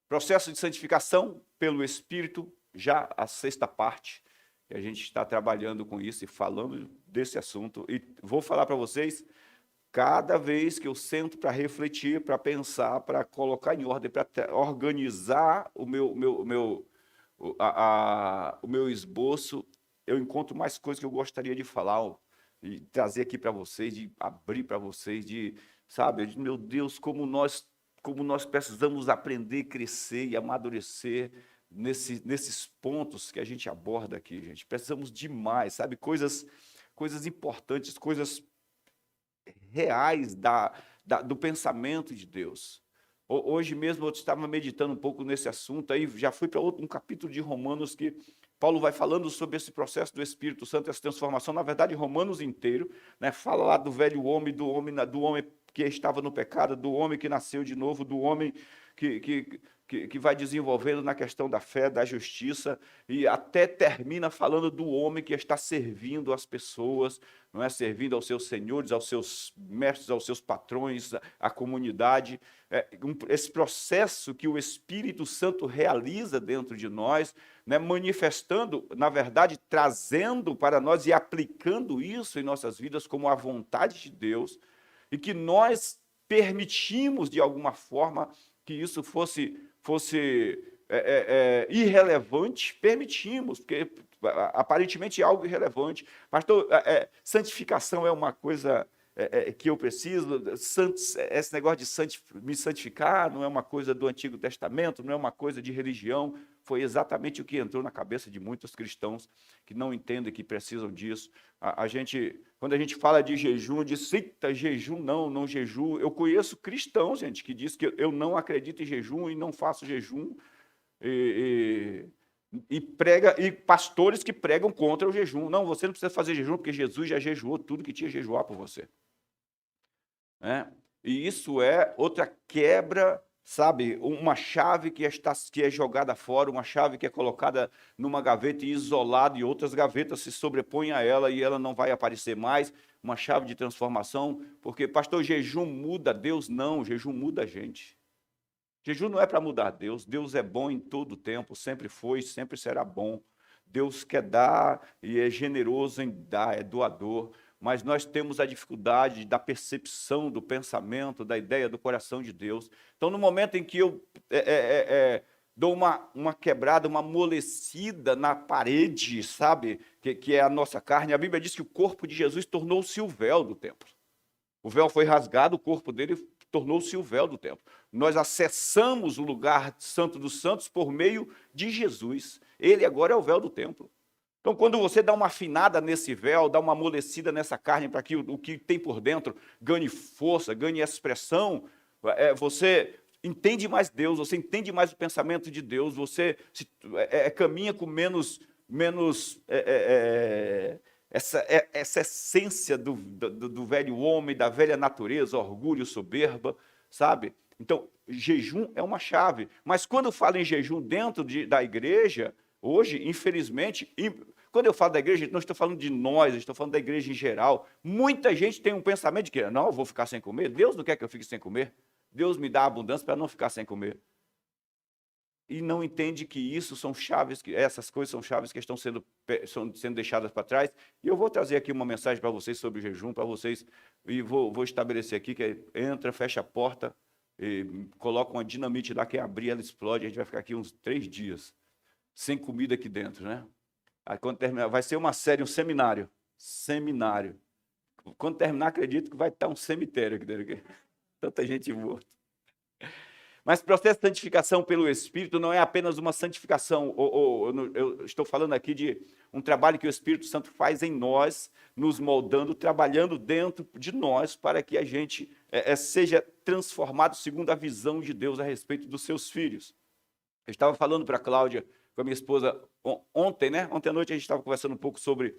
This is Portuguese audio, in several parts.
Processo de santificação pelo Espírito, já a sexta parte, que a gente está trabalhando com isso e falando desse assunto. E vou falar para vocês, cada vez que eu sento para refletir, para pensar, para colocar em ordem, para organizar o meu esboço, eu encontro mais coisas que eu gostaria de falar, ó, e trazer aqui para vocês, de abrir para vocês, de, sabe, meu Deus, como nós precisamos aprender, crescer e amadurecer nesses pontos que a gente aborda aqui, gente. Precisamos demais, sabe, coisas importantes, coisas reais do pensamento de Deus. Hoje mesmo eu estava meditando um pouco nesse assunto, aí já fui para um capítulo de Romanos que Paulo vai falando sobre esse processo do Espírito Santo, essa transformação, na verdade, Romanos inteiro, né? Fala lá do velho homem, do homem que estava no pecado, do homem que nasceu de novo, do homem que vai desenvolvendo na questão da fé, da justiça, e até termina falando do homem que está servindo as pessoas, não é? Servindo aos seus senhores, aos seus mestres, aos seus patrões, à comunidade. Esse processo que o Espírito Santo realiza dentro de nós, né? Manifestando, na verdade, trazendo para nós e aplicando isso em nossas vidas como a vontade de Deus, e que nós permitimos, de alguma forma, que isso fosse irrelevante, permitimos, porque aparentemente é algo irrelevante. Pastor, santificação é uma coisa que eu preciso, esse negócio de me santificar não é uma coisa do Antigo Testamento, não é uma coisa de religião. Foi exatamente o que entrou na cabeça de muitos cristãos que não entendem que precisam disso. Quando a gente fala de jejum, diz, eita, jejum não jejum. Eu conheço cristãos, gente, que diz que eu não acredito em jejum e não faço jejum, e pastores que pregam contra o jejum. Não, você não precisa fazer jejum porque Jesus já jejuou tudo que tinha que jejuar por você. E isso é outra quebra, sabe, uma chave que é jogada fora, uma chave que é colocada numa gaveta e isolada, e outras gavetas se sobrepõem a ela e ela não vai aparecer mais, uma chave de transformação, porque, pastor, jejum muda Deus? Não, jejum muda a gente. Jejum não é para mudar Deus, Deus é bom em todo o tempo, sempre foi, sempre será bom. Deus quer dar e é generoso em dar, é doador, mas nós temos a dificuldade da percepção, do pensamento, da ideia, do coração de Deus. Então, no momento em que eu dou uma quebrada, uma amolecida na parede, sabe, que é a nossa carne, a Bíblia diz que o corpo de Jesus tornou-se o véu do templo. O véu foi rasgado, o corpo dele tornou-se o véu do templo. Nós acessamos o lugar santo dos santos por meio de Jesus. Ele agora é o véu do templo. Então, quando você dá uma afinada nesse véu, dá uma amolecida nessa carne para que o que tem por dentro ganhe força, ganhe expressão, você entende mais Deus, você entende mais o pensamento de Deus, você caminha com menos essa essência do velho homem, da velha natureza, orgulho, soberba, sabe? Então, jejum é uma chave. Mas quando falo em jejum dentro da igreja, hoje, infelizmente, quando eu falo da igreja, não estou falando de nós, estou falando da igreja em geral. Muita gente tem um pensamento de que, não, eu vou ficar sem comer. Deus não quer que eu fique sem comer. Deus me dá abundância para não ficar sem comer. E não entende que isso são chaves, que essas coisas são chaves que estão sendo deixadas para trás. E eu vou trazer aqui uma mensagem para vocês sobre o jejum, para vocês, e vou estabelecer aqui que entra, fecha a porta, e coloca uma dinamite lá, que abrir, ela explode, a gente vai ficar aqui uns 3 dias, sem comida aqui dentro, né? Aí quando terminar, vai ser uma série, um seminário. Quando terminar, acredito que vai estar um cemitério aqui dentro. Tanta gente morta. Mas o processo de santificação pelo Espírito não é apenas uma santificação. Eu estou falando aqui de um trabalho que o Espírito Santo faz em nós, nos moldando, trabalhando dentro de nós, para que a gente seja transformado segundo a visão de Deus a respeito dos seus filhos. Eu estava falando para a Cláudia, com a minha esposa, ontem, né? Ontem à noite a gente estava conversando um pouco sobre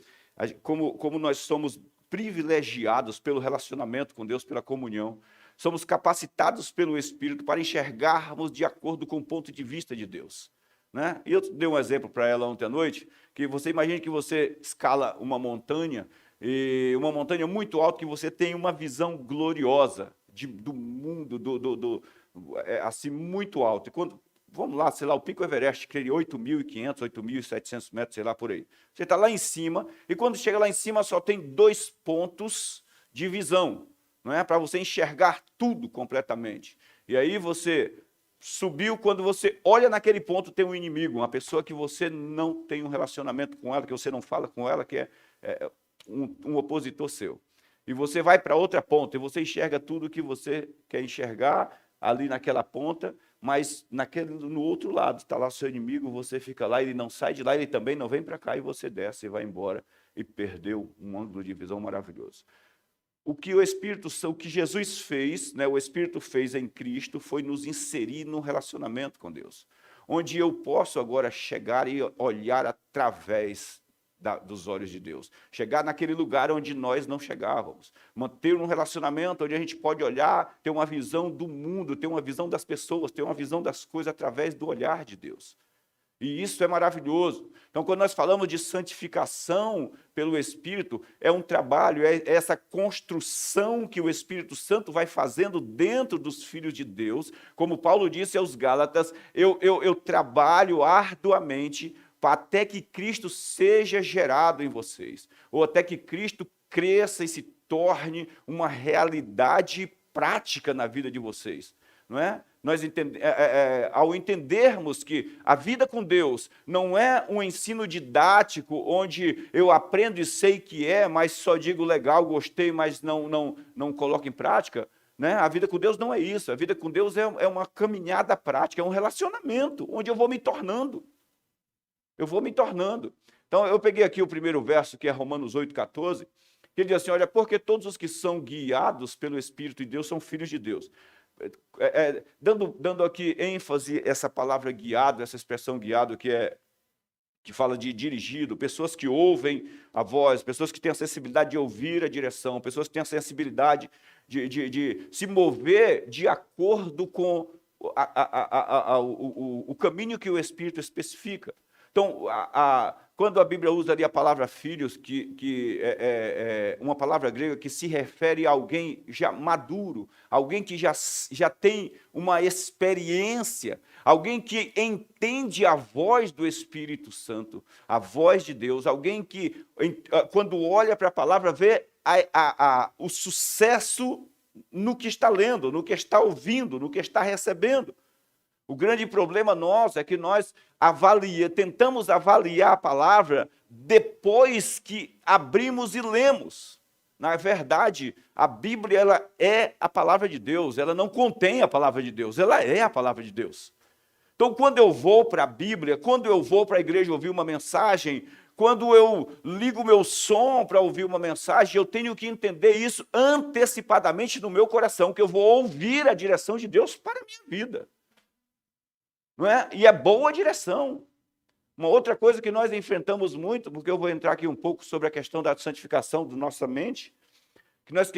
como nós somos privilegiados pelo relacionamento com Deus, pela comunhão. Somos capacitados pelo Espírito para enxergarmos de acordo com o ponto de vista de Deus, né? E eu dei um exemplo para ela ontem à noite, que você imagine que você escala uma montanha, e uma montanha muito alta, que você tem uma visão gloriosa do mundo, assim, muito alto. E quando vamos lá, sei lá, o Pico Everest, que é 8.500, 8.700 metros, sei lá, por aí. Você está lá em cima, e quando chega lá em cima só tem 2 pontos de visão, não é? Para você enxergar tudo completamente. E aí você subiu, quando você olha naquele ponto, tem um inimigo, uma pessoa que você não tem um relacionamento com ela, que você não fala com ela, que é um opositor seu. E você vai para outra ponta, e você enxerga tudo que você quer enxergar ali naquela ponta, mas no outro lado está lá seu inimigo, você fica lá, ele não sai de lá, ele também não vem para cá, e você desce e vai embora, e perdeu um ângulo de visão maravilhoso. O que Jesus fez, né, o Espírito fez em Cristo, foi nos inserir num relacionamento com Deus, onde eu posso agora chegar e olhar através dos olhos de Deus, chegar naquele lugar onde nós não chegávamos, manter um relacionamento onde a gente pode olhar, ter uma visão do mundo, ter uma visão das pessoas, ter uma visão das coisas através do olhar de Deus. E isso é maravilhoso. Então, quando nós falamos de santificação pelo Espírito, é um trabalho, é essa construção que o Espírito Santo vai fazendo dentro dos filhos de Deus. Como Paulo disse aos Gálatas, eu trabalho arduamente até que Cristo seja gerado em vocês, ou até que Cristo cresça e se torne uma realidade prática na vida de vocês. Não é? Ao entendermos que a vida com Deus não é um ensino didático, onde eu aprendo e sei que mas só digo legal, gostei, mas não coloco em prática, né? A vida com Deus não é isso. A vida com Deus é uma caminhada prática, é um relacionamento, onde eu vou me tornando. Eu vou me tornando. Então, eu peguei aqui o primeiro verso, que é Romanos 8,14, que ele diz assim, olha, porque todos os que são guiados pelo Espírito de Deus são filhos de Deus. Dando aqui ênfase a essa palavra guiado, essa expressão guiado, que fala de dirigido, pessoas que ouvem a voz, pessoas que têm a sensibilidade de ouvir a direção, pessoas que têm a sensibilidade de se mover de acordo com o caminho que o Espírito especifica. Então, quando a Bíblia usa ali a palavra filhos, que é uma palavra grega que se refere a alguém já maduro, alguém que já tem uma experiência, alguém que entende a voz do Espírito Santo, a voz de Deus, alguém que, quando olha para a palavra, vê o sucesso no que está lendo, no que está ouvindo, no que está recebendo. O grande problema nosso é que nós tentamos avaliar a palavra depois que abrimos e lemos. Na verdade, a Bíblia ela é a palavra de Deus, ela não contém a palavra de Deus, ela é a palavra de Deus. Então, quando eu vou para a Bíblia, quando eu vou para a igreja ouvir uma mensagem, quando eu ligo o meu som para ouvir uma mensagem, eu tenho que entender isso antecipadamente no meu coração, que eu vou ouvir a direção de Deus para a minha vida. Não é? E é boa direção. Uma outra coisa que nós enfrentamos muito, porque eu vou entrar aqui um pouco sobre a questão da santificação da nossa mente, que nós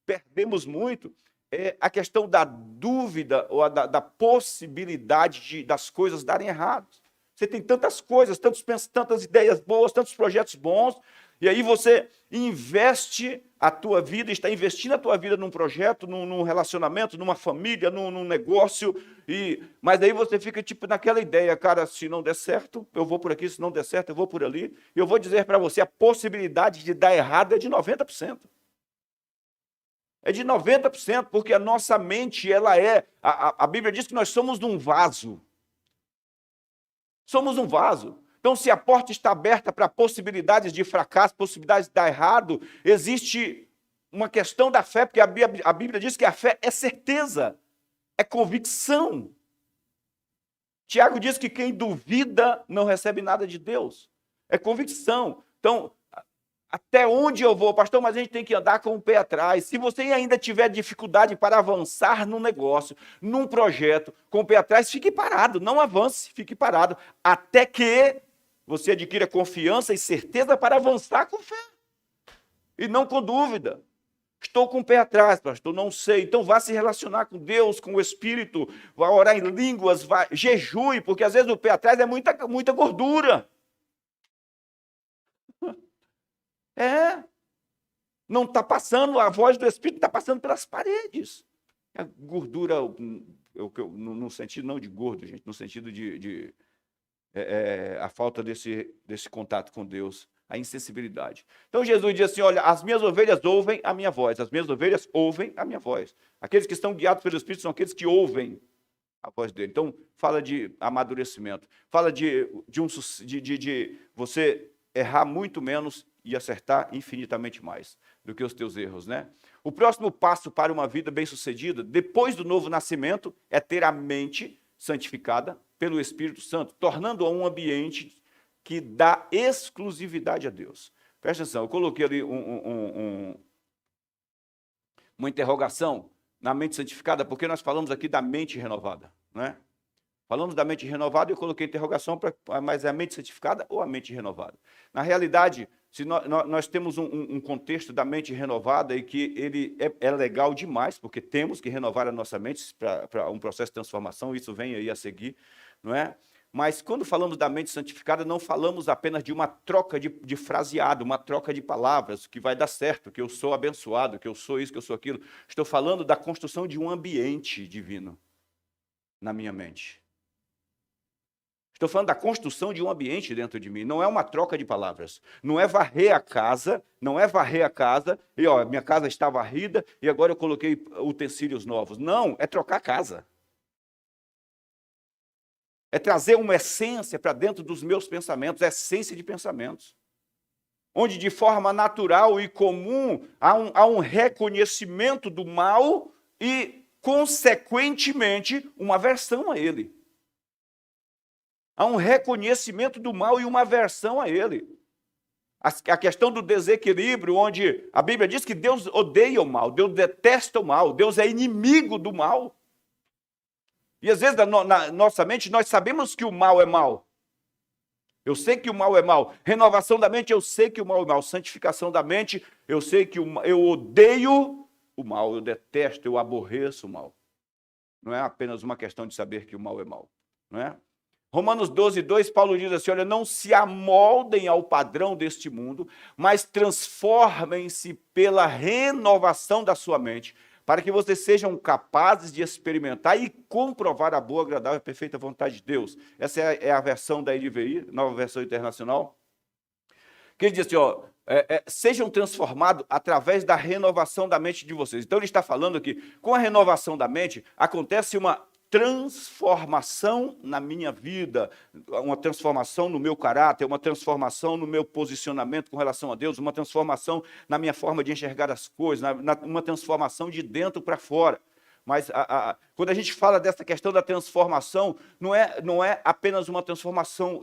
perdemos muito, é a questão da dúvida ou da possibilidade das coisas darem errado. Você tem tantas coisas, tantas ideias boas, tantos projetos bons, e aí você investe a tua vida, está investindo a tua vida num projeto, num relacionamento, numa família, num negócio, mas aí você fica tipo naquela ideia, cara, se não der certo, eu vou por aqui, se não der certo, eu vou por ali. E eu vou dizer para você, a possibilidade de dar errado é de 90%. É de 90%, porque a nossa mente, ela a Bíblia diz que nós somos um vaso. Somos um vaso. Então, se a porta está aberta para possibilidades de fracasso, possibilidades de dar errado, existe uma questão da fé, porque a Bíblia diz que a fé é certeza, é convicção. Tiago diz que quem duvida não recebe nada de Deus. É convicção. Então, até onde eu vou, pastor, mas a gente tem que andar com o pé atrás. Se você ainda tiver dificuldade para avançar num negócio, num projeto, com o pé atrás, fique parado, não avance, fique parado, até que você adquira confiança e certeza para avançar com fé. E não com dúvida. Estou com o pé atrás, pastor, não sei. Então vá se relacionar com Deus, com o Espírito, vá orar em línguas, vá, jejue, porque às vezes o pé atrás é muita gordura. Não está passando, a voz do Espírito está passando pelas paredes. A gordura no sentido não de gordo, gente, no sentido a falta desse contato com Deus, a insensibilidade. Então Jesus diz assim, olha, as minhas ovelhas ouvem a minha voz, as minhas ovelhas ouvem a minha voz. Aqueles que estão guiados pelo Espírito são aqueles que ouvem a voz dele. Então, fala de amadurecimento, fala de você errar muito menos e acertar infinitamente mais do que os teus erros, né? O próximo passo para uma vida bem-sucedida, depois do novo nascimento, é ter a mente santificada pelo Espírito Santo, tornando-a um ambiente que dá exclusividade a Deus. Presta atenção, eu coloquei ali uma interrogação na mente santificada, porque nós falamos aqui da mente renovada, né? Falamos da mente renovada e eu coloquei interrogação, mas é a mente santificada ou a mente renovada? Na realidade, se nós temos um contexto da mente renovada e que ele é legal demais, porque temos que renovar a nossa mente para um processo de transformação, isso vem aí a seguir, não é? Mas quando falamos da mente santificada, não falamos apenas de uma troca de fraseado, uma troca de palavras, que vai dar certo, que eu sou abençoado, que eu sou isso, que eu sou aquilo. Estou falando da construção de um ambiente divino na minha mente. Estou falando da construção de um ambiente dentro de mim. Não é uma troca de palavras. Não é varrer a casa, e ó, minha casa está varrida e agora eu coloquei utensílios novos. Não, é trocar a casa. É trazer uma essência para dentro dos meus pensamentos, essência de pensamentos. Onde de forma natural e comum há um reconhecimento do mal e, consequentemente, uma aversão a ele. Há um reconhecimento do mal e uma aversão a ele. A questão do desequilíbrio, onde a Bíblia diz que Deus odeia o mal, Deus detesta o mal, Deus é inimigo do mal. E às vezes na nossa mente nós sabemos que o mal é mal. Eu sei que o mal é mal. Renovação da mente, eu sei que o mal é mal. Santificação da mente, eu sei que eu odeio o mal, eu detesto, eu aborreço o mal. Não é apenas uma questão de saber que o mal é mal, não é? Romanos 12, 2, Paulo diz assim, olha, não se amoldem ao padrão deste mundo, mas transformem-se pela renovação da sua mente, para que vocês sejam capazes de experimentar e comprovar a boa, agradável e perfeita vontade de Deus. Essa é a versão da NVI, nova versão internacional, que ele diz assim, ó, sejam transformados através da renovação da mente de vocês. Então ele está falando aqui, com a renovação da mente, acontece uma transformação na minha vida, uma transformação no meu caráter, uma transformação no meu posicionamento com relação a Deus, uma transformação na minha forma de enxergar as coisas, uma transformação de dentro para fora. Mas quando a gente fala dessa questão da transformação, não é apenas uma transformação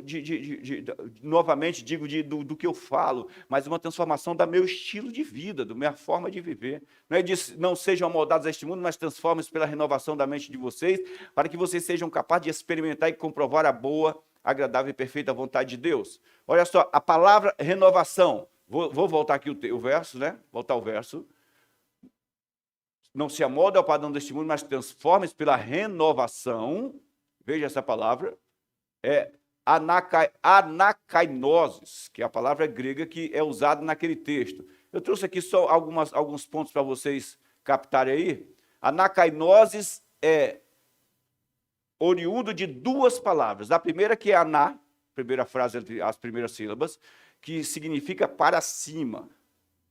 novamente digo, do que eu falo, mas uma transformação do meu estilo de vida, da minha forma de viver. Não é disso, não sejam amoldados a este mundo, mas transformem-se pela renovação da mente de vocês, para que vocês sejam capazes de experimentar e comprovar a boa, agradável e perfeita vontade de Deus. Olha só, a palavra renovação, vou voltar aqui o verso, né? Voltar o verso. Não se amolda ao padrão deste mundo, mas transforme-se pela renovação, veja essa palavra, anakainosis, que é a palavra grega que é usada naquele texto. Eu trouxe aqui só alguns pontos para vocês captarem aí. Anakainosis é oriundo de duas palavras. A primeira que é aná, primeira frase entre as primeiras sílabas, que significa para cima,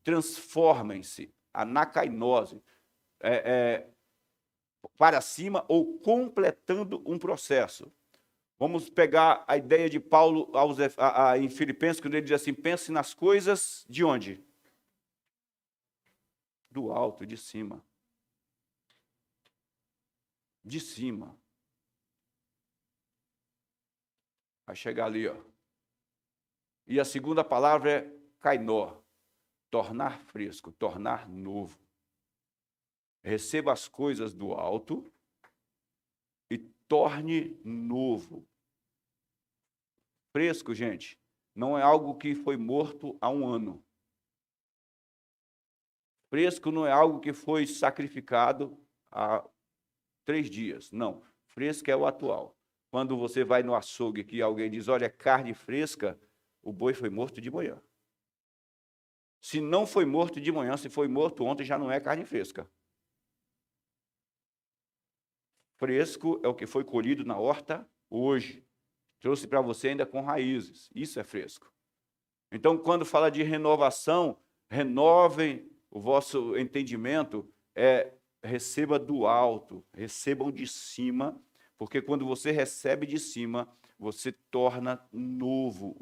transformem-se, anakainose. Para cima ou completando um processo. Vamos pegar a ideia de Paulo em Filipenses, quando ele diz assim, pense nas coisas de onde? Do alto, de cima. De cima. Vai chegar ali, ó. E a segunda palavra é kainó, tornar fresco, tornar novo. Receba as coisas do alto e torne novo. Fresco, gente, não é algo que foi morto há um ano. Fresco não é algo que foi sacrificado há 3 dias. Não, fresco é o atual. Quando você vai no açougue que alguém diz, olha, carne fresca, o boi foi morto de manhã. Se não foi morto de manhã, se foi morto ontem, já não é carne fresca. Fresco é o que foi colhido na horta hoje. Trouxe para você ainda com raízes. Isso é fresco. Então, quando fala de renovação, renovem o vosso entendimento, receba do alto, recebam de cima, porque quando você recebe de cima, você torna novo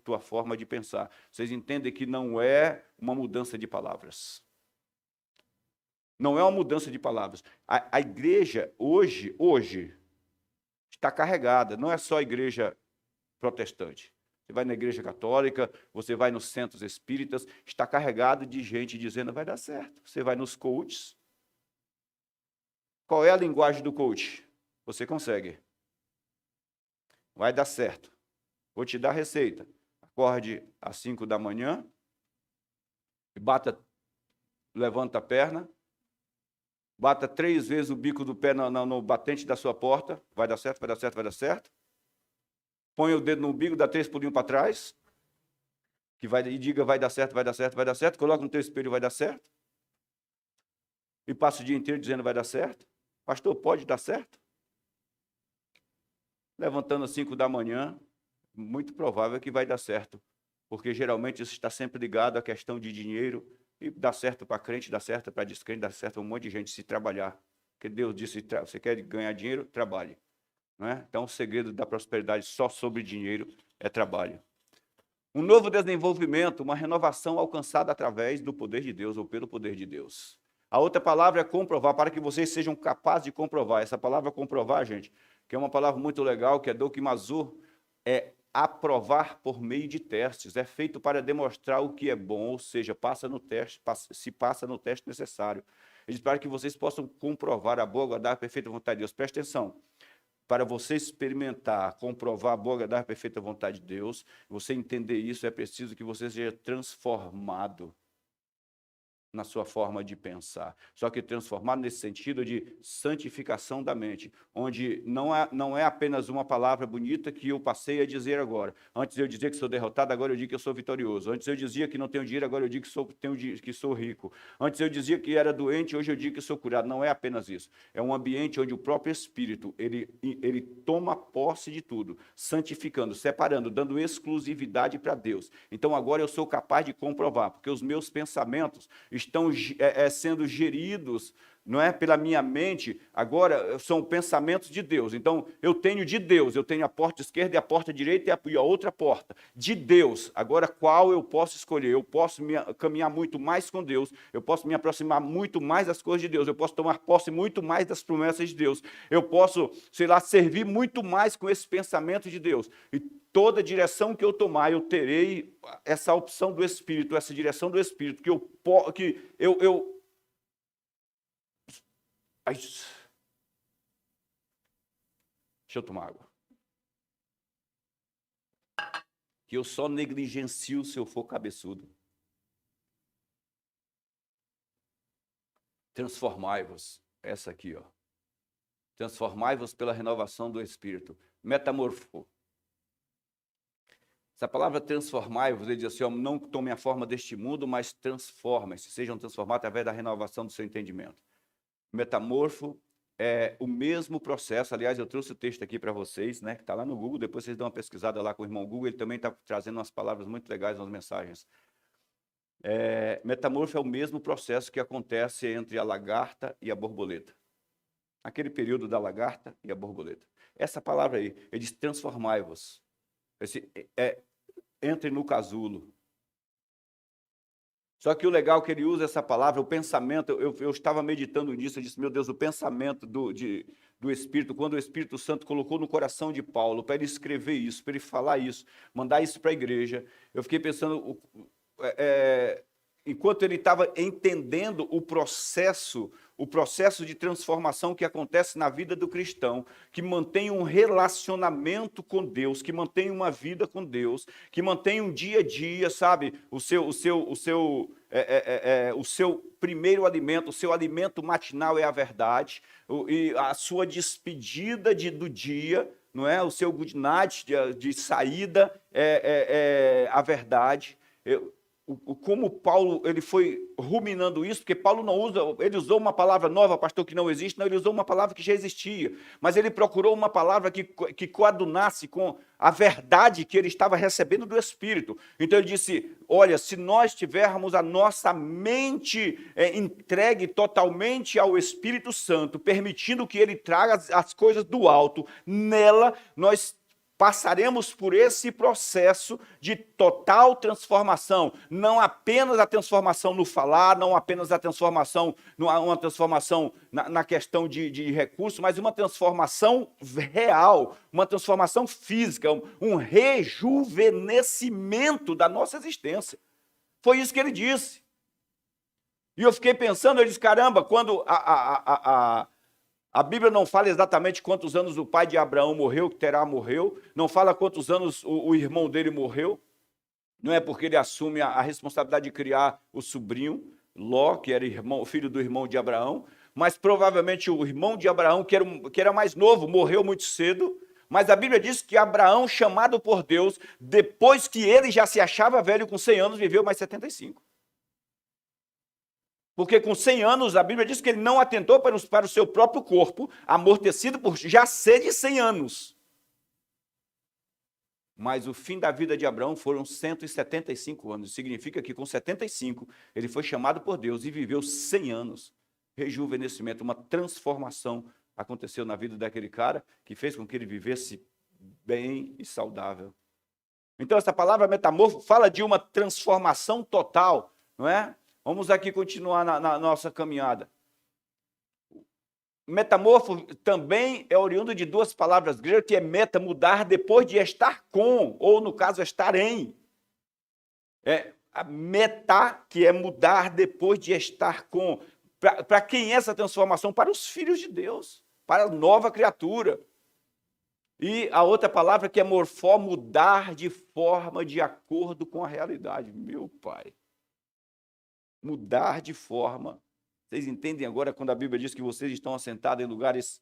tua forma de pensar. Vocês entendem que não é uma mudança de palavras. Não é uma mudança de palavras. A igreja, hoje, está carregada. Não é só a igreja protestante. Você vai na igreja católica, você vai nos centros espíritas, está carregado de gente dizendo, vai dar certo. Você vai nos coaches. Qual é a linguagem do coach? Você consegue. Vai dar certo. Vou te dar a receita. Acorde às 5 da manhã, levanta a perna, bata 3 vezes o bico do pé no batente da sua porta, vai dar certo, vai dar certo, vai dar certo. Põe o dedo no umbigo, dá 3 pulinhos para trás, e diga vai dar certo, vai dar certo, vai dar certo. Coloca no teu espelho, vai dar certo. E passa o dia inteiro dizendo vai dar certo. Pastor, pode dar certo? Levantando às 5 da manhã, muito provável que vai dar certo, porque geralmente isso está sempre ligado à questão de dinheiro, e dá certo para crente, dá certo para descrente, dá certo para um monte de gente se trabalhar. Porque Deus disse, você quer ganhar dinheiro? Trabalhe. Não é? Então, o segredo da prosperidade só sobre dinheiro é trabalho. Um novo desenvolvimento, uma renovação alcançada através do poder de Deus ou pelo poder de Deus. A outra palavra é comprovar, para que vocês sejam capazes de comprovar. Essa palavra comprovar, gente, que é uma palavra muito legal, que é dokimazur, é aprovar por meio de testes. É feito para demonstrar o que é bom, ou seja, passa no teste, se passa no teste necessário. Eles para que vocês possam comprovar a boa, agradável, perfeita vontade de Deus. Preste atenção. Para você experimentar, comprovar a boa, agradável, perfeita vontade de Deus, você entender isso, é preciso que você seja transformado na sua forma de pensar. Só que transformado nesse sentido de santificação da mente, onde não é apenas uma palavra bonita que eu passei a dizer agora. Antes eu dizia que sou derrotado, agora eu digo que eu sou vitorioso. Antes eu dizia que não tenho dinheiro, agora eu digo que sou rico. Antes eu dizia que era doente, hoje eu digo que sou curado. Não é apenas isso. É um ambiente onde o próprio Espírito, ele toma posse de tudo, santificando, separando, dando exclusividade para Deus. Então agora eu sou capaz de comprovar, porque os meus pensamentos estão sendo geridos, não é, pela minha mente, agora são pensamentos de Deus. Então, eu tenho de Deus, eu tenho a porta esquerda e a porta direita e a outra porta. De Deus, agora qual eu posso escolher? Eu posso caminhar muito mais com Deus, eu posso me aproximar muito mais das coisas de Deus, eu posso tomar posse muito mais das promessas de Deus, eu posso, sei lá, servir muito mais com esse pensamento de Deus. E toda direção que eu tomar, eu terei essa opção do Espírito, essa direção do Espírito, deixa eu tomar água. Que eu só negligencio se eu for cabeçudo. Transformai-vos, essa aqui, ó. Transformai-vos pela renovação do Espírito. Metamorfo. Essa palavra transformai-vos, ele diz assim, ó, não tomem a forma deste mundo, mas transformem-se, sejam transformados através da renovação do seu entendimento. Metamorfo é o mesmo processo, aliás, eu trouxe o texto aqui para vocês, né, que está lá no Google, depois vocês dão uma pesquisada lá com o irmão Google, ele também está trazendo umas palavras muito legais nas mensagens. Metamorfo é o mesmo processo que acontece entre a lagarta e a borboleta. Aquele período da lagarta e a borboleta. Essa palavra aí, ele diz transformai-vos. Entre no casulo. Só que o legal é que ele usa essa palavra, o pensamento, eu estava meditando nisso, eu disse, meu Deus, o pensamento do Espírito, quando o Espírito Santo colocou no coração de Paulo, para ele escrever isso, para ele falar isso, mandar isso para a igreja, eu fiquei pensando, enquanto ele estava entendendo o processo de transformação que acontece na vida do cristão, que mantém um relacionamento com Deus, que mantém uma vida com Deus, que mantém um dia a dia, sabe, o seu primeiro alimento, o seu alimento matinal é a verdade, e a sua despedida do dia, não é? O seu good night de saída é a verdade. como Paulo ele foi ruminando isso, porque Paulo não usa, ele usou uma palavra nova, pastor, que não existe, não, ele usou uma palavra que já existia, mas ele procurou uma palavra que coadunasse com a verdade que ele estava recebendo do Espírito. Então ele disse, olha, se nós tivermos a nossa mente entregue totalmente ao Espírito Santo, permitindo que ele traga as coisas do alto, nela nós passaremos por esse processo de total transformação, não apenas a transformação no falar, não apenas a transformação, uma transformação na questão de recursos, mas uma transformação real, uma transformação física, um rejuvenescimento da nossa existência. Foi isso que ele disse. E eu fiquei pensando, eu disse, caramba, quando a Bíblia não fala exatamente quantos anos o pai de Abraão morreu, que Terá morreu, não fala quantos anos o irmão dele morreu, não é porque ele assume a responsabilidade de criar o sobrinho, Ló, que era filho do irmão de Abraão, mas provavelmente o irmão de Abraão, que era mais novo, morreu muito cedo, mas a Bíblia diz que Abraão, chamado por Deus, depois que ele já se achava velho com 100 anos, viveu mais 75. Porque com 100 anos, a Bíblia diz que ele não atentou para o seu próprio corpo, amortecido por já ser de 100 anos. Mas o fim da vida de Abraão foram 175 anos. Significa que com 75, ele foi chamado por Deus e viveu 100 anos. Rejuvenescimento, uma transformação aconteceu na vida daquele cara, que fez com que ele vivesse bem e saudável. Então, essa palavra metamorfo fala de uma transformação total, não é? Vamos aqui continuar na nossa caminhada. Metamorfo também é oriundo de duas palavras gregas, que é meta, mudar, depois de estar com, ou no caso, estar em. A meta, que é mudar depois de estar com. Para quem é essa transformação? Para os filhos de Deus, para a nova criatura. E a outra palavra que é morfó, mudar de forma de acordo com a realidade. Meu Pai. Mudar de forma. Vocês entendem agora quando a Bíblia diz que vocês estão assentados em lugares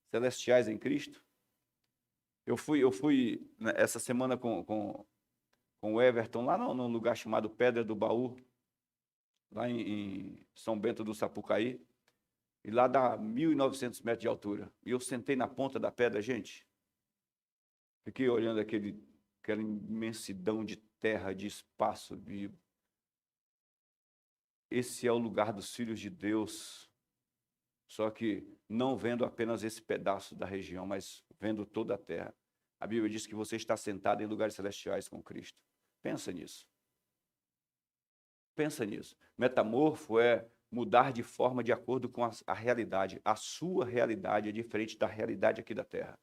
celestiais em Cristo? Eu fui essa semana com o Everton, lá num lugar chamado Pedra do Baú, lá em São Bento do Sapucaí, e lá dá 1.900 metros de altura. E eu sentei na ponta da pedra, gente. Fiquei olhando aquela imensidão de terra, de espaço, Esse é o lugar dos filhos de Deus, só que não vendo apenas esse pedaço da região, mas vendo toda a terra. A Bíblia diz que você está sentado em lugares celestiais com Cristo. Pensa nisso. Pensa nisso. Metamorfo é mudar de forma de acordo com a realidade. A sua realidade é diferente da realidade aqui da terra.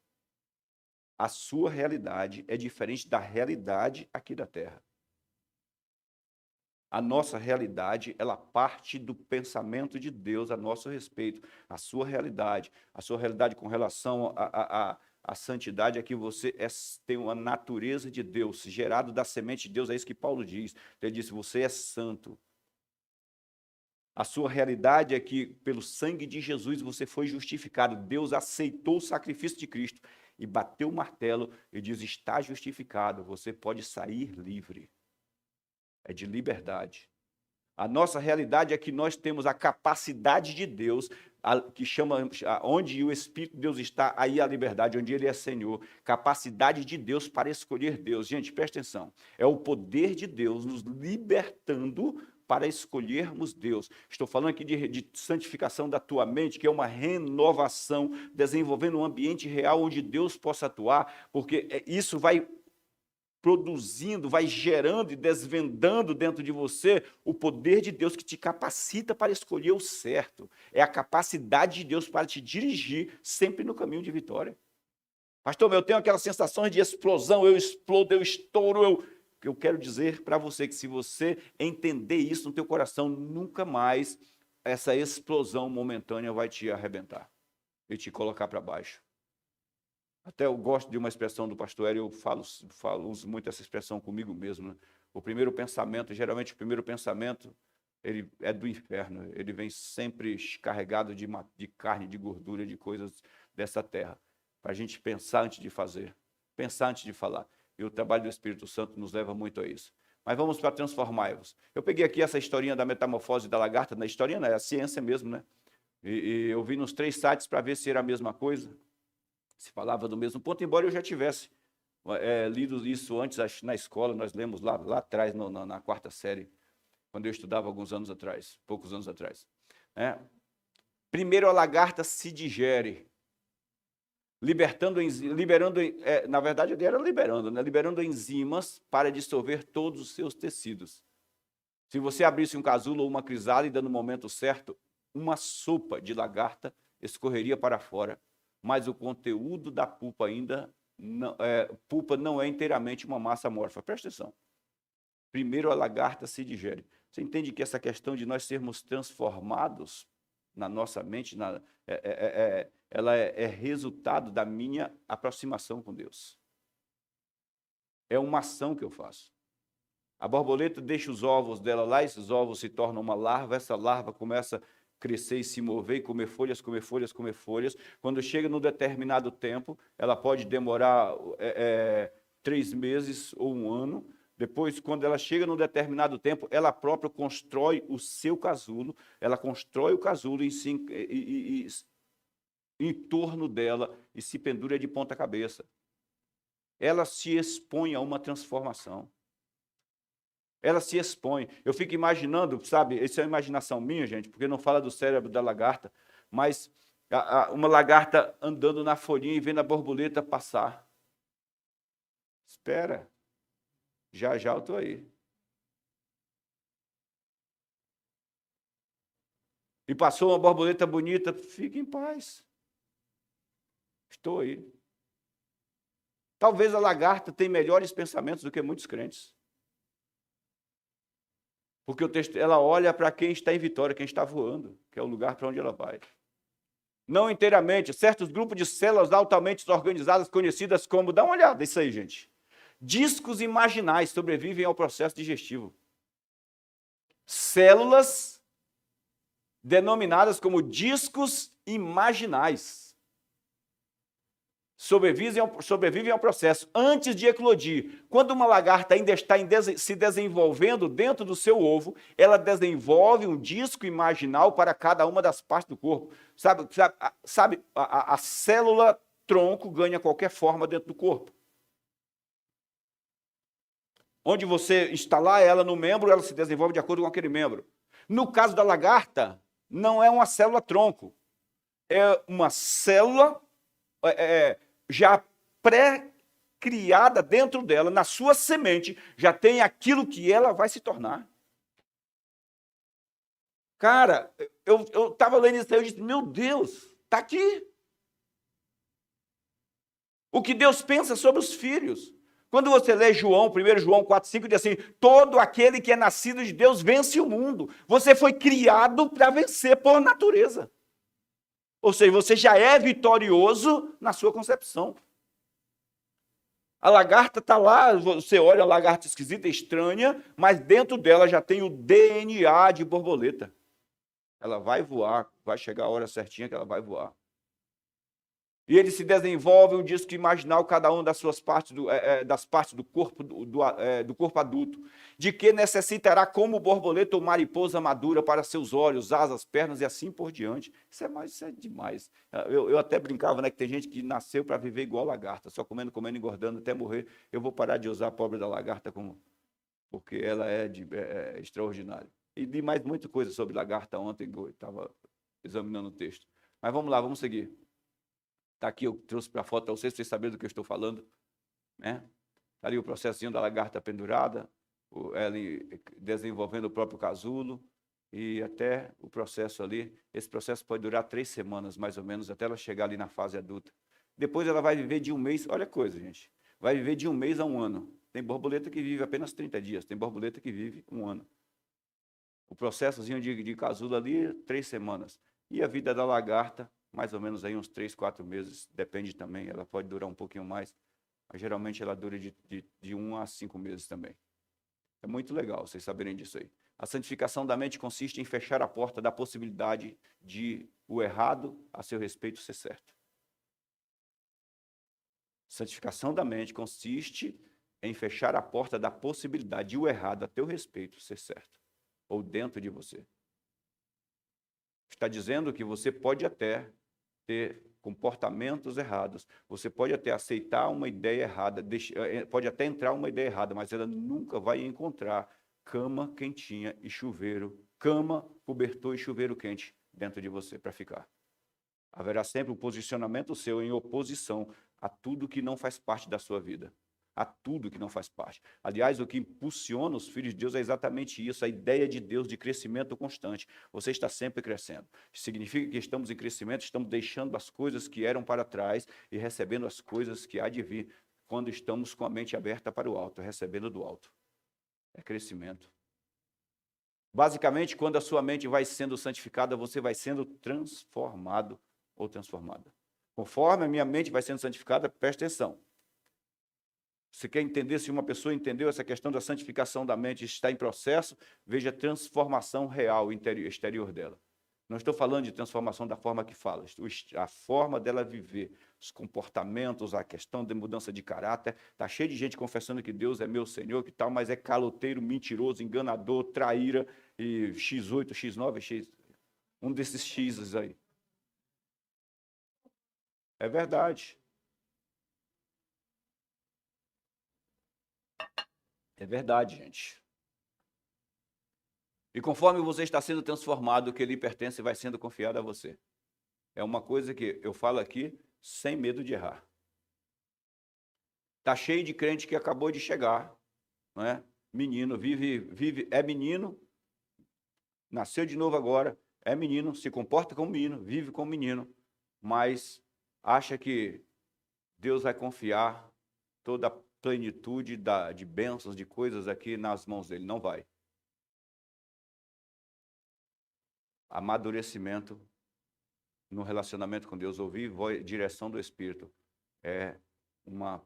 A sua realidade é diferente da realidade aqui da terra. A nossa realidade, ela parte do pensamento de Deus a nosso respeito. A sua realidade com relação à santidade é que você tem uma natureza de Deus, gerado da semente de Deus, é isso que Paulo diz. Ele disse, você é santo. A sua realidade é que, pelo sangue de Jesus, você foi justificado. Deus aceitou o sacrifício de Cristo e bateu o martelo e diz, está justificado, você pode sair livre. É de liberdade. A nossa realidade é que nós temos a capacidade de Deus, que chama, onde o Espírito de Deus está, aí a liberdade, onde Ele é Senhor. Capacidade de Deus para escolher Deus. Gente, presta atenção. É o poder de Deus nos libertando para escolhermos Deus. Estou falando aqui de santificação da tua mente, que é uma renovação, desenvolvendo um ambiente real onde Deus possa atuar, porque isso vai produzindo, vai gerando e desvendando dentro de você o poder de Deus que te capacita para escolher o certo. É a capacidade de Deus para te dirigir sempre no caminho de vitória. Pastor, eu tenho aquela sensação de explosão, eu explodo, eu estouro. Eu quero dizer para você que se você entender isso no teu coração, nunca mais essa explosão momentânea vai te arrebentar e te colocar para baixo. Até eu gosto de uma expressão do pastor Hélio, eu uso muito essa expressão comigo mesmo. Né? Geralmente o primeiro pensamento, ele é do inferno. Ele vem sempre carregado de carne, de gordura, de coisas dessa terra. Para a gente pensar antes de fazer, pensar antes de falar. E o trabalho do Espírito Santo nos leva muito a isso. Mas vamos para transformai-vos. Eu peguei aqui essa historinha da metamorfose da lagarta, na historinha, né? É a ciência mesmo, né? E eu vi nos 3 sites para ver se era a mesma coisa, se falava do mesmo ponto, embora eu já tivesse lido isso antes na escola, nós lemos lá atrás, na 4ª série, quando eu estudava alguns anos atrás, poucos anos atrás. Primeiro a lagarta se digere, liberando, na verdade ele era liberando, né? Liberando enzimas para dissolver todos os seus tecidos. Se você abrisse um casulo ou uma crisálida no momento certo, uma sopa de lagarta escorreria para fora, mas o conteúdo da pulpa pulpa não é inteiramente uma massa amorfa. Presta atenção. Primeiro a lagarta se digere. Você entende que essa questão de nós sermos transformados na nossa mente, ela é resultado da minha aproximação com Deus. É uma ação que eu faço. A borboleta deixa os ovos dela lá, esses ovos se tornam uma larva, essa larva começa a crescer e se mover e comer folhas, comer folhas, comer folhas. Quando chega num determinado tempo, ela pode demorar 3 meses ou 1 ano. Depois, quando ela chega num determinado tempo, ela própria constrói o seu casulo, ela constrói o casulo em torno dela e se pendura de ponta cabeça. Ela se expõe a uma transformação. Ela se expõe. Eu fico imaginando, sabe, isso é uma imaginação minha, gente, porque não fala do cérebro da lagarta, mas uma lagarta andando na folhinha e vendo a borboleta passar. Espera, já eu estou aí. E passou uma borboleta bonita, fique em paz. Estou aí. Talvez a lagarta tenha melhores pensamentos do que muitos crentes. Porque o texto, ela olha para quem está em vitória, quem está voando, que é o lugar para onde ela vai. Não inteiramente, certos grupos de células altamente organizadas, conhecidas como, dá uma olhada, isso aí, gente. Discos imaginais sobrevivem ao processo digestivo. Células denominadas como discos imaginais sobrevivem ao processo antes de eclodir. Quando uma lagarta ainda está se desenvolvendo dentro do seu ovo, ela desenvolve um disco imaginal para cada uma das partes do corpo. Sabe a célula tronco ganha qualquer forma dentro do corpo. Onde você instalar ela no membro, ela se desenvolve de acordo com aquele membro. No caso da lagarta, não é uma célula tronco. É uma célula já pré-criada dentro dela, na sua semente, já tem aquilo que ela vai se tornar. Cara, eu estava lendo isso aí, eu disse, meu Deus, está aqui. O que Deus pensa sobre os filhos. Quando você lê João, 1 João 4,5, diz assim, todo aquele que é nascido de Deus vence o mundo. Você foi criado para vencer por natureza. Ou seja, você já é vitorioso na sua concepção. A lagarta está lá, você olha a lagarta esquisita, estranha, mas dentro dela já tem o DNA de borboleta. Ela vai voar, vai chegar a hora certinha que ela vai voar. E ele se desenvolve um disco imaginal, cada uma das suas partes, das partes do corpo, do corpo adulto, de que necessitará como borboleta ou mariposa madura para seus olhos, asas, pernas e assim por diante. Isso é demais. Eu até brincava, né, que tem gente que nasceu para viver igual lagarta, só comendo, engordando até morrer. Eu vou parar de usar a pobre da lagarta porque ela é extraordinária. E li mais muita coisa sobre lagarta ontem, eu estava examinando o texto. Mas vamos lá, vamos seguir. Está aqui, eu trouxe para a foto para vocês saberem do que eu estou falando. Né? Está ali o processinho da lagarta pendurada, ela desenvolvendo o próprio casulo, e até o processo ali. Esse processo pode durar 3 semanas, mais ou menos, até ela chegar ali na fase adulta. Depois ela vai viver de 1 mês, olha a coisa, gente. Vai viver de 1 mês a 1 ano. Tem borboleta que vive apenas 30 dias, tem borboleta que vive 1 ano. O processozinho de casulo ali, 3 semanas. E a vida da lagarta, mais ou menos aí uns 3, 4 meses, depende também, ela pode durar um pouquinho mais, mas geralmente ela dura de 1 a 5 meses também. É muito legal vocês saberem disso aí. A santificação da mente consiste em fechar a porta da possibilidade de o errado a seu respeito ser certo. Santificação da mente consiste em fechar a porta da possibilidade de o errado a teu respeito ser certo, ou dentro de você. Está dizendo que você pode até ter comportamentos errados, você pode até aceitar uma ideia errada, pode até entrar uma ideia errada, mas ela nunca vai encontrar cama quentinha e chuveiro, cama, cobertor e chuveiro quente dentro de você para ficar. Haverá sempre um posicionamento seu em oposição a tudo que não faz parte da sua vida. A tudo que não faz parte. Aliás, o que impulsiona os filhos de Deus é exatamente isso, a ideia de Deus de crescimento constante. Você está sempre crescendo. Significa que estamos em crescimento, estamos deixando as coisas que eram para trás e recebendo as coisas que há de vir quando estamos com a mente aberta para o alto, recebendo do alto. É crescimento. Basicamente, quando a sua mente vai sendo santificada, você vai sendo transformado ou transformada. Conforme a minha mente vai sendo santificada, preste atenção. Você quer entender se uma pessoa entendeu essa questão da santificação da mente está em processo? Veja a transformação real exterior dela. Não estou falando de transformação da forma que fala, a forma dela viver, os comportamentos, a questão de mudança de caráter. Está cheio de gente confessando que Deus é meu Senhor, que tal, mas é caloteiro, mentiroso, enganador, traíra, e X8, X9, X... um desses X's aí. É verdade. É verdade, gente. E conforme você está sendo transformado, o que lhe pertence vai sendo confiado a você. É uma coisa que eu falo aqui sem medo de errar. Está cheio de crente que acabou de chegar, não é? Menino, é menino, nasceu de novo agora, é menino, se comporta como menino, vive como menino, mas acha que Deus vai confiar toda a plenitude de bênçãos, de coisas aqui nas mãos dele. Não vai. Amadurecimento no relacionamento com Deus, ouvir direção do Espírito, é uma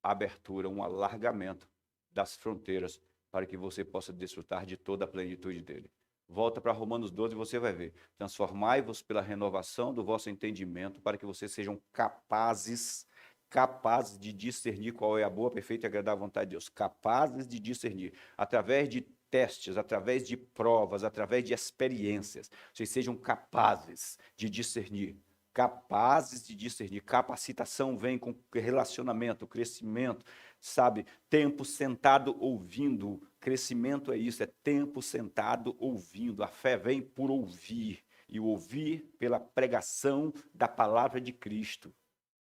abertura, um alargamento das fronteiras para que você possa desfrutar de toda a plenitude dele. Volta para Romanos 12 e você vai ver. Transformai-vos pela renovação do vosso entendimento para que vocês sejam capazes de discernir qual é a boa, perfeita e agradável vontade de Deus. Capazes de discernir. Através de testes, através de provas, através de experiências. Vocês sejam capazes de discernir. Capazes de discernir. Capacitação vem com relacionamento, crescimento, sabe? Tempo sentado ouvindo. Crescimento é isso, é tempo sentado ouvindo. A fé vem por ouvir, e ouvir pela pregação da palavra de Cristo.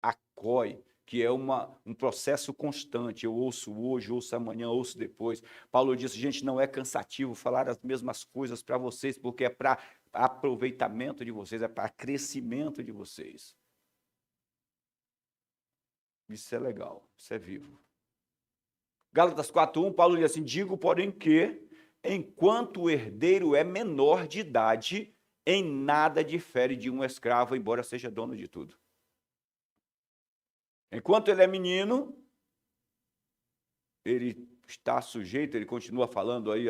Acói, que é um processo constante. Eu ouço hoje, ouço amanhã, ouço depois. Paulo disse, gente, não é cansativo falar as mesmas coisas para vocês, porque é para aproveitamento de vocês, é para crescimento de vocês. Isso é legal, isso é vivo. Gálatas 4:1, Paulo diz assim, digo, porém, que, enquanto o herdeiro é menor de idade, em nada difere de um escravo, embora seja dono de tudo. Enquanto ele é menino, ele está sujeito, ele continua falando aí,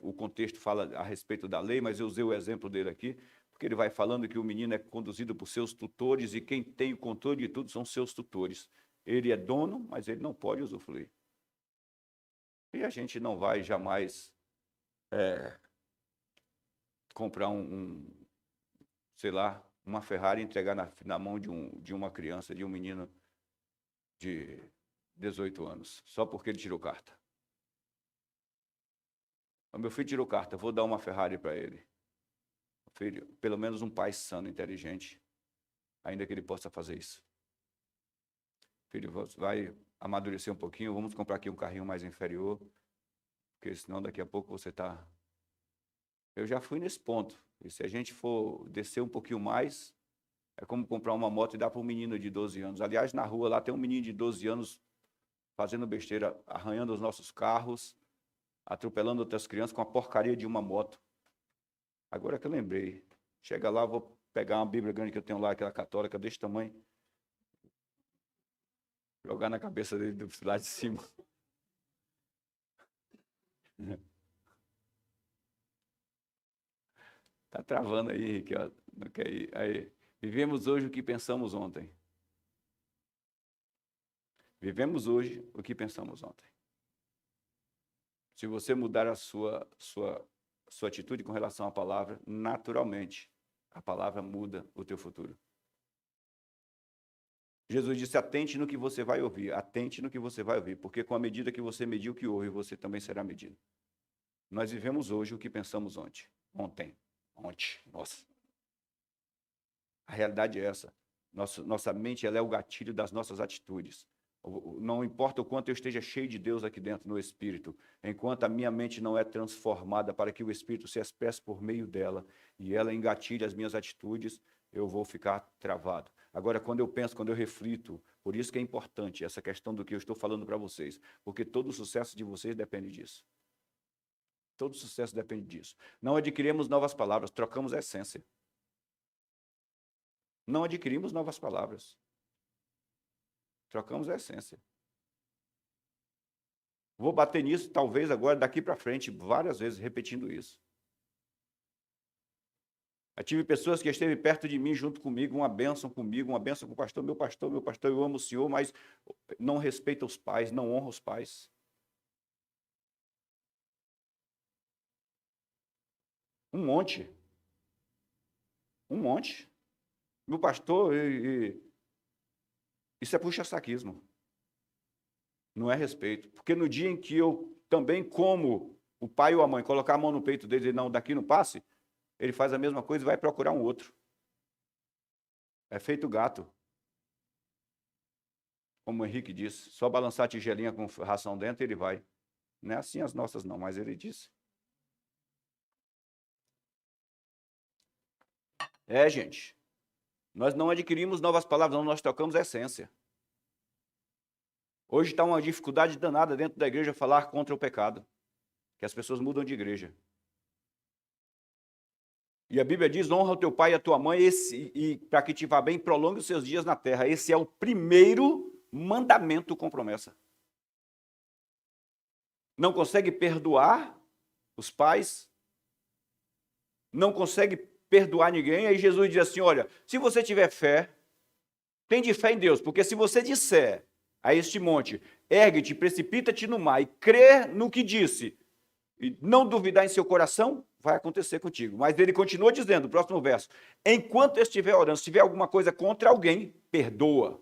o contexto fala a respeito da lei, mas eu usei o exemplo dele aqui, porque ele vai falando que o menino é conduzido por seus tutores e quem tem o controle de tudo são seus tutores. Ele é dono, mas ele não pode usufruir. E a gente não vai jamais comprar sei lá, uma Ferrari e entregar na mão de uma criança, de um menino de 18 anos, só porque ele tirou carta. O meu filho tirou carta, vou dar uma Ferrari para ele. Filho, pelo menos um pai sano, inteligente, ainda que ele possa fazer isso. Filho, vai amadurecer um pouquinho, vamos comprar aqui um carrinho mais inferior, porque senão daqui a pouco você está... Eu já fui nesse ponto, e se a gente for descer um pouquinho mais, é como comprar uma moto e dar para um menino de 12 anos. Aliás, na rua lá tem um menino de 12 anos fazendo besteira, arranhando os nossos carros, atropelando outras crianças com a porcaria de uma moto. Agora que eu lembrei, chega lá, vou pegar uma Bíblia grande que eu tenho lá, aquela católica desse tamanho, jogar na cabeça dele lá de cima. Tá travando aí, Henrique. Ó. Aí. Vivemos hoje o que pensamos ontem. Vivemos hoje o que pensamos ontem. Se você mudar a sua atitude com relação à palavra, naturalmente, a palavra muda o teu futuro. Jesus disse, atente no que você vai ouvir, atente no que você vai ouvir, porque com a medida que você medir o que ouve, você também será medido. Nós vivemos hoje o que pensamos ontem. Nossa. A realidade é essa. Nossa mente ela é o gatilho das nossas atitudes. Não importa o quanto eu esteja cheio de Deus aqui dentro, no Espírito, enquanto a minha mente não é transformada para que o Espírito se expresse por meio dela e ela engatilhe as minhas atitudes, eu vou ficar travado. Agora, quando eu penso, quando eu reflito, por isso que é importante essa questão do que eu estou falando para vocês, porque todo o sucesso de vocês depende disso. Todo sucesso depende disso. Não adquirimos novas palavras, trocamos a essência. Não adquirimos novas palavras. Trocamos a essência. Vou bater nisso, talvez, agora, daqui para frente, várias vezes, repetindo isso. Eu tive pessoas que esteve perto de mim, junto comigo, uma bênção com o pastor, meu pastor, eu amo o Senhor, mas não respeita os pais, não honra os pais. Um monte. Meu pastor, isso é puxa-saquismo. Não é respeito. Porque no dia em que eu também, como o pai ou a mãe, colocar a mão no peito dele e dizer, não, daqui não passe, ele faz a mesma coisa e vai procurar um outro. É feito gato. Como o Henrique disse, só balançar a tigelinha com ração dentro, ele vai. Não é assim as nossas não, mas ele disse. Gente, nós não adquirimos novas palavras, não, nós trocamos a essência. Hoje está uma dificuldade danada dentro da igreja falar contra o pecado, que as pessoas mudam de igreja. E a Bíblia diz, honra o teu pai e a tua mãe, e para que te vá bem, prolongue os seus dias na terra. Esse é o primeiro mandamento com promessa. Não consegue perdoar os pais, não consegue perdoar ninguém, aí Jesus diz assim, olha, se você tiver fé, tem de fé em Deus, porque se você disser a este monte, ergue-te, precipita-te no mar, e crer no que disse, e não duvidar em seu coração, vai acontecer contigo. Mas ele continua dizendo, próximo verso, enquanto estiver orando, se tiver alguma coisa contra alguém, perdoa.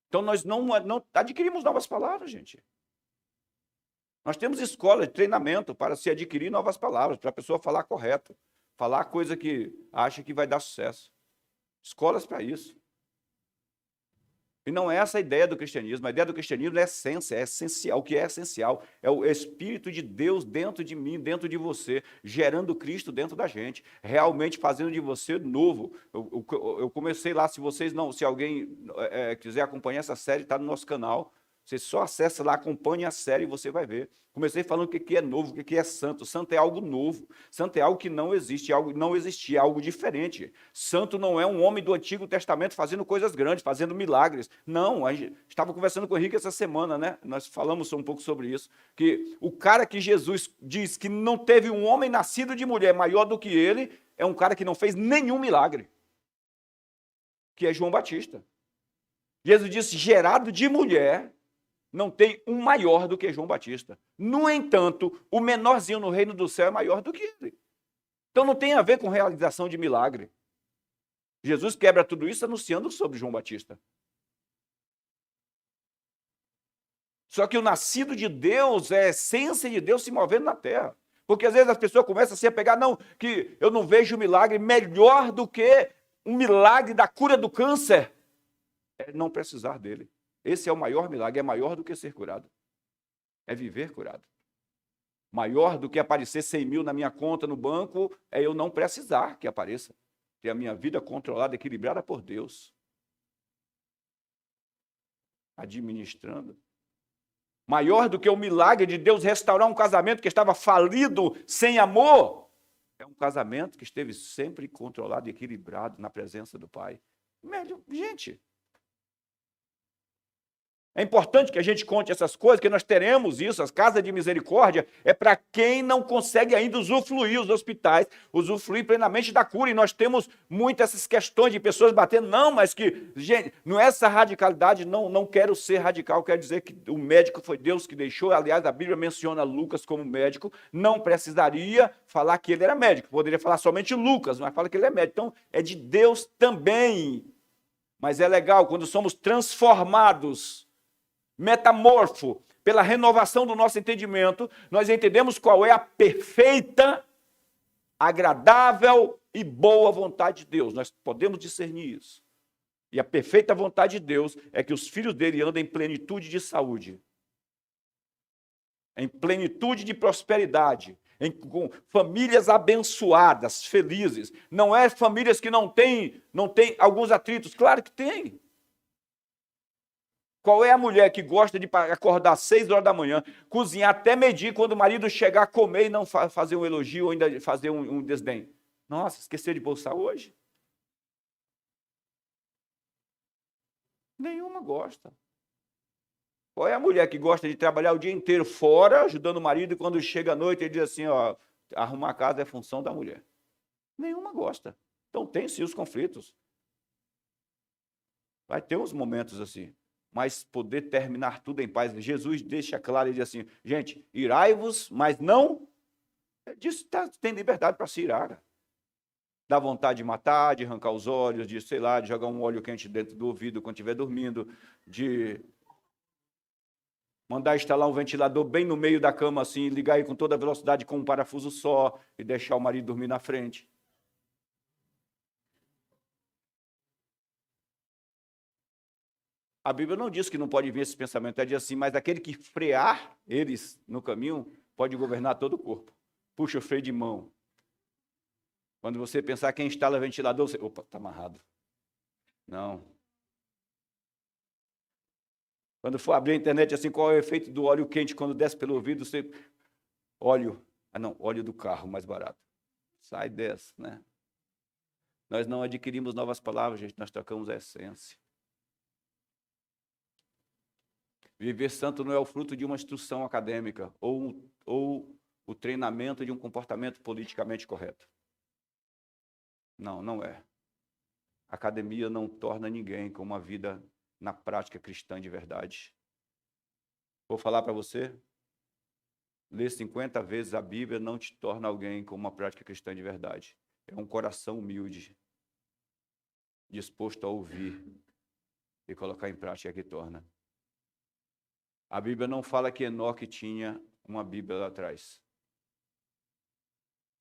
Então nós não adquirimos novas palavras, gente. Nós temos escola de treinamento para se adquirir novas palavras, para a pessoa falar correto, falar coisa que acha que vai dar sucesso. Escolas para isso. E não é essa a ideia do cristianismo. A ideia do cristianismo é essência, é essencial. O que é essencial é o Espírito de Deus dentro de mim, dentro de você, gerando Cristo dentro da gente, realmente fazendo de você novo. Eu comecei lá, se alguém quiser acompanhar essa série, está no nosso canal. Você só acessa lá, acompanhe a série e você vai ver. Comecei falando o que é novo, o que é santo. Santo é algo novo. Santo é algo que não existe, algo não existia, algo diferente. Santo não é um homem do Antigo Testamento fazendo coisas grandes, fazendo milagres. Não, a gente estava conversando com o Henrique essa semana, né? Nós falamos um pouco sobre isso. Que o cara que Jesus diz que não teve um homem nascido de mulher maior do que ele, é um cara que não fez nenhum milagre. Que é João Batista. Jesus disse, gerado de mulher, não tem um maior do que João Batista. No entanto, o menorzinho no reino do céu é maior do que ele. Então não tem a ver com realização de milagre. Jesus quebra tudo isso anunciando sobre João Batista. Só que o nascido de Deus é a essência de Deus se movendo na terra. Porque às vezes as pessoas começam a se apegar, não, que eu não vejo milagre melhor do que um milagre da cura do câncer. É não precisar dele. Esse é o maior milagre, é maior do que ser curado. É viver curado. Maior do que aparecer 100 mil na minha conta no banco, é eu não precisar que apareça. Ter a minha vida controlada, equilibrada por Deus. Administrando. Maior do que o milagre de Deus restaurar um casamento que estava falido, sem amor, é um casamento que esteve sempre controlado e equilibrado na presença do Pai. Gente, É importante que a gente conte essas coisas, que nós teremos isso, as casas de misericórdia, é para quem não consegue ainda usufruir os hospitais, usufruir plenamente da cura. E nós temos muitas essas questões de pessoas batendo, não, mas que, gente, não é essa radicalidade, não quero ser radical, quero dizer que o médico foi Deus que deixou, aliás, a Bíblia menciona Lucas como médico, não precisaria falar que ele era médico, poderia falar somente Lucas, mas fala que ele é médico. Então, é de Deus também. Mas é legal quando somos transformados, metamorfo, pela renovação do nosso entendimento, nós entendemos qual é a perfeita, agradável e boa vontade de Deus. Nós podemos discernir isso. E a perfeita vontade de Deus é que os filhos dele andem em plenitude de saúde, em plenitude de prosperidade, com famílias abençoadas, felizes. Não é famílias que não têm alguns atritos, claro que tem. Qual é a mulher que gosta de acordar às 6 horas da manhã, cozinhar até meio-dia, quando o marido chegar a comer e não fazer um elogio ou ainda fazer um desdém? Nossa, esqueceu de bolsar hoje? Nenhuma gosta. Qual é a mulher que gosta de trabalhar o dia inteiro fora, ajudando o marido, e quando chega à noite ele diz assim, ó, arrumar a casa é função da mulher? Nenhuma gosta. Então tem sim os conflitos. Vai ter uns momentos assim. Mas poder terminar tudo em paz. Jesus deixa claro, ele diz assim, gente, irai-vos, mas não... tem liberdade para se irar. Dá vontade de matar, de arrancar os olhos, de, sei lá, de jogar um óleo quente dentro do ouvido quando estiver dormindo, de mandar instalar um ventilador bem no meio da cama, assim, ligar aí com toda a velocidade com um parafuso só e deixar o marido dormir na frente. A Bíblia não diz que não pode vir esse pensamento, ela diz assim, mas aquele que frear eles no caminho pode governar todo o corpo. Puxa o freio de mão. Quando você pensar quem instala ventilador, você... Opa, está amarrado. Não. Quando for abrir a internet, assim, qual é o efeito do óleo quente quando desce pelo ouvido, você... Óleo. Ah, não, óleo do carro, mais barato. Sai dessa, né? Nós não adquirimos novas palavras, gente, nós trocamos a essência. Viver santo não é o fruto de uma instrução acadêmica ou o treinamento de um comportamento politicamente correto. Não, não é. A academia não torna ninguém com uma vida na prática cristã de verdade. Vou falar para você, ler 50 vezes a Bíblia não te torna alguém com uma prática cristã de verdade. É um coração humilde, disposto a ouvir e colocar em prática que torna. A Bíblia não fala que Enoque tinha uma Bíblia lá atrás.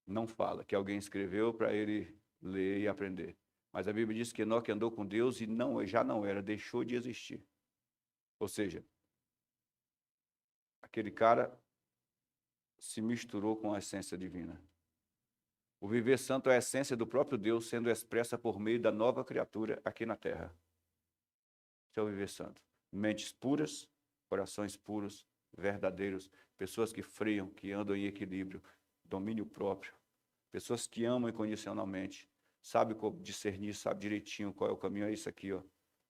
Não fala que alguém escreveu para ele ler e aprender. Mas a Bíblia diz que Enoque andou com Deus e já não era, deixou de existir. Ou seja, aquele cara se misturou com a essência divina. O viver santo é a essência do próprio Deus sendo expressa por meio da nova criatura aqui na terra. Isso é o viver santo. Mentes puras, corações puros, verdadeiros, pessoas que freiam, que andam em equilíbrio, domínio próprio, pessoas que amam incondicionalmente, sabe discernir, sabe direitinho qual é o caminho, é isso aqui, ó,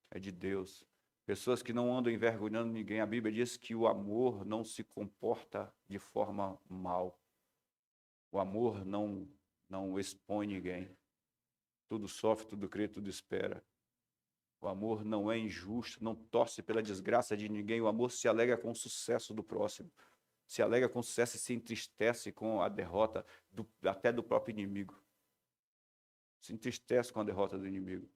é de Deus. Pessoas que não andam envergonhando ninguém. A Bíblia diz que o amor não se comporta de forma mal. O amor não expõe ninguém. Tudo sofre, tudo crê, tudo espera. O amor não é injusto, não torce pela desgraça de ninguém. O amor se alegra com o sucesso do próximo. Se alegra com o sucesso e se entristece com a derrota até do próprio inimigo. Se entristece com a derrota do inimigo.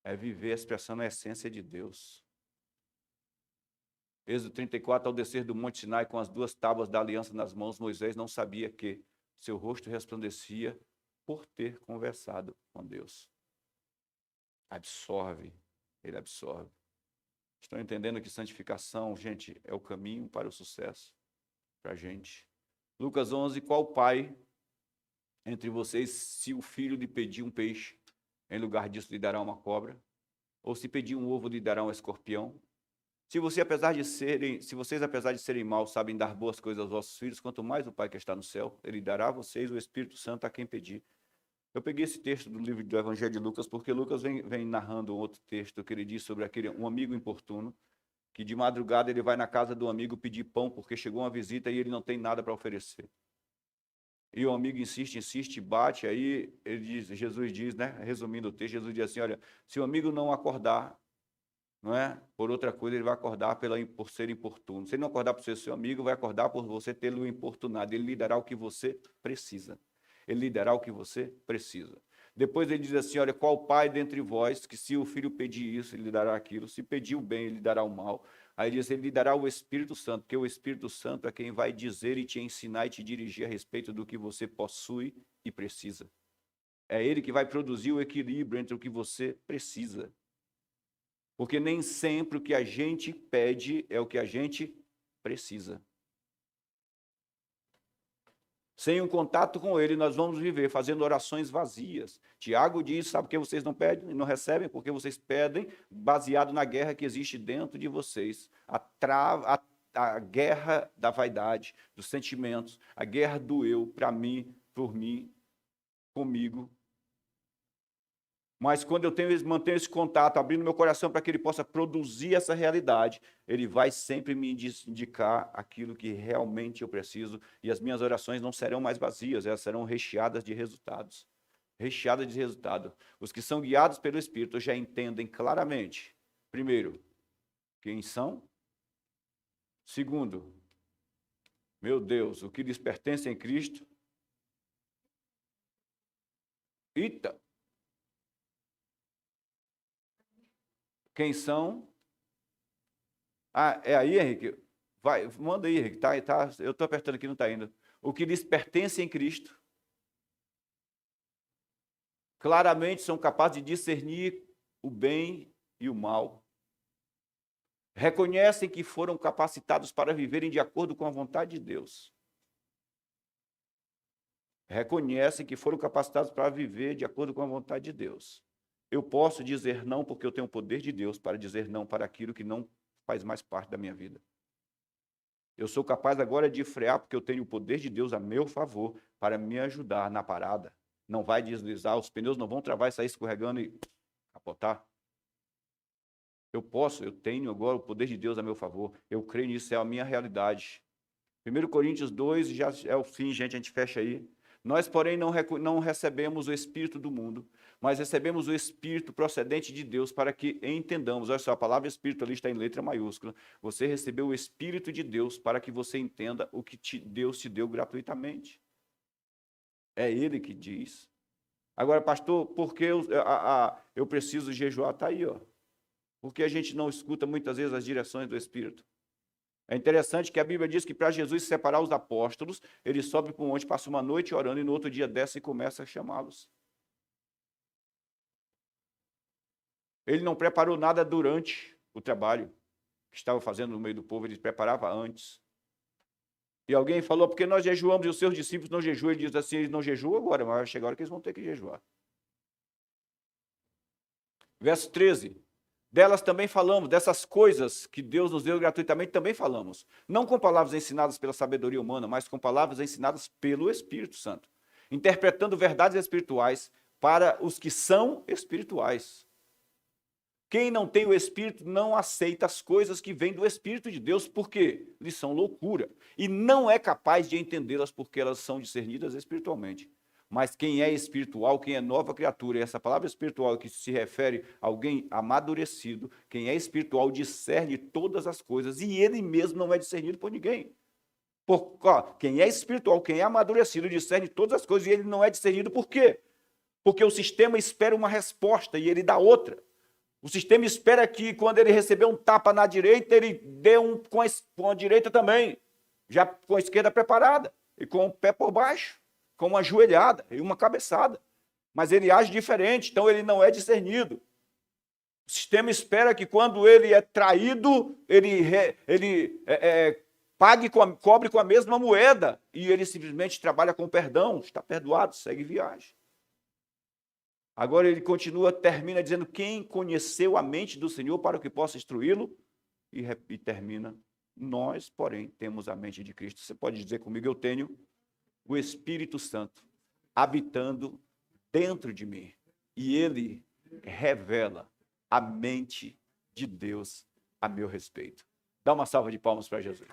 É viver expressando a essência de Deus. Êxodo 34, ao descer do Monte Sinai com as 2 tábuas da aliança nas mãos, Moisés não sabia que seu rosto resplandecia por ter conversado com Deus. Absorve, ele absorve. Estão entendendo que santificação, gente, é o caminho para o sucesso, para a gente. Lucas 11, qual pai entre vocês, se o filho lhe pedir um peixe, em lugar disso lhe dará uma cobra? Ou se pedir um ovo, lhe dará um escorpião? Se vocês, apesar de serem maus, sabem dar boas coisas aos vossos filhos, quanto mais o Pai que está no céu, ele dará a vocês o Espírito Santo a quem pedir. Eu peguei esse texto do livro do Evangelho de Lucas, porque Lucas vem narrando um outro texto que ele diz sobre um amigo importuno, que de madrugada ele vai na casa do amigo pedir pão, porque chegou uma visita e ele não tem nada para oferecer. E o amigo insiste, bate, aí Jesus diz, né, resumindo o texto, Jesus diz assim, olha, se o amigo não acordar, não é, por outra coisa, ele vai acordar por ser importuno. Se ele não acordar por ser seu amigo, vai acordar por você tê-lo importunado. Ele lhe dará o que você precisa. Ele lhe dará o que você precisa. Depois ele diz assim, olha, qual pai dentre vós, que se o filho pedir isso, ele lhe dará aquilo, se pedir o bem, ele lhe dará o mal. Aí ele diz, ele lhe dará o Espírito Santo, porque o Espírito Santo é quem vai dizer e te ensinar e te dirigir a respeito do que você possui e precisa. É ele que vai produzir o equilíbrio entre o que você precisa. Porque nem sempre o que a gente pede é o que a gente precisa. Sem um contato com ele, nós vamos viver fazendo orações vazias. Tiago diz, sabe por que vocês não pedem e não recebem? Porque vocês pedem baseado na guerra que existe dentro de vocês. A guerra da vaidade, dos sentimentos, a guerra do eu, para mim, por mim, comigo. Mas quando eu mantenho esse contato, abrindo meu coração para que ele possa produzir essa realidade, ele vai sempre me indicar aquilo que realmente eu preciso, e as minhas orações não serão mais vazias, elas serão recheadas de resultados. Recheadas de resultado. Os que são guiados pelo Espírito já entendem claramente, primeiro, quem são. Segundo, meu Deus, o que lhes pertence em Cristo. Eita! Quem são? Ah, é aí, Henrique? Vai, manda aí, Henrique. Eu estou apertando aqui, não está indo. O que lhes pertence em Cristo. Claramente são capazes de discernir o bem e o mal. Reconhecem que foram capacitados para viverem de acordo com a vontade de Deus. Reconhecem que foram capacitados para viver de acordo com a vontade de Deus. Eu posso dizer não porque eu tenho o poder de Deus para dizer não para aquilo que não faz mais parte da minha vida. Eu sou capaz agora de frear porque eu tenho o poder de Deus a meu favor para me ajudar na parada. Não vai deslizar, os pneus não vão travar e sair escorregando e capotar. Eu tenho agora o poder de Deus a meu favor. Eu creio nisso, é a minha realidade. 1 Coríntios 2, já é o fim, gente, a gente fecha aí. Nós, porém, não recebemos o Espírito do mundo, mas recebemos o Espírito procedente de Deus para que entendamos. Olha só, a palavra Espírito ali está em letra maiúscula. Você recebeu o Espírito de Deus para que você entenda o que Deus te deu gratuitamente. É Ele que diz. Agora, pastor, por que eu preciso jejuar? Está aí, ó. Porque a gente não escuta muitas vezes as direções do Espírito. É interessante que a Bíblia diz que para Jesus separar os apóstolos, ele sobe para um monte, passa uma noite orando e no outro dia desce e começa a chamá-los. Ele não preparou nada durante o trabalho que estava fazendo no meio do povo, ele preparava antes. E alguém falou, porque nós jejuamos e os seus discípulos não jejuam, ele diz assim, eles não jejuam agora, mas vai chegar a hora que eles vão ter que jejuar. Verso 13. Delas também falamos, dessas coisas que Deus nos deu gratuitamente, também falamos. Não com palavras ensinadas pela sabedoria humana, mas com palavras ensinadas pelo Espírito Santo. Interpretando verdades espirituais para os que são espirituais. Quem não tem o Espírito não aceita as coisas que vêm do Espírito de Deus, porque eles são loucura. E não é capaz de entendê-las porque elas são discernidas espiritualmente. Mas quem é espiritual, quem é nova criatura, e essa palavra espiritual que se refere a alguém amadurecido, quem é espiritual discerne todas as coisas, e ele mesmo não é discernido por ninguém. Quem é espiritual, quem é amadurecido, discerne todas as coisas, e ele não é discernido por quê? Porque o sistema espera uma resposta e ele dá outra. O sistema espera que quando ele receber um tapa na direita, ele dê um com a direita também, já com a esquerda preparada, e com o pé por baixo, com uma joelhada e uma cabeçada. Mas ele age diferente, então ele não é discernido. O sistema espera que quando ele é traído, ele cobre com a mesma moeda, e ele simplesmente trabalha com perdão, está perdoado, segue viagem. Agora ele termina dizendo, quem conheceu a mente do Senhor para que possa instruí-lo? E termina, nós, porém, temos a mente de Cristo. Você pode dizer comigo, eu tenho o Espírito Santo habitando dentro de mim. E ele revela a mente de Deus a meu respeito. Dá uma salva de palmas para Jesus.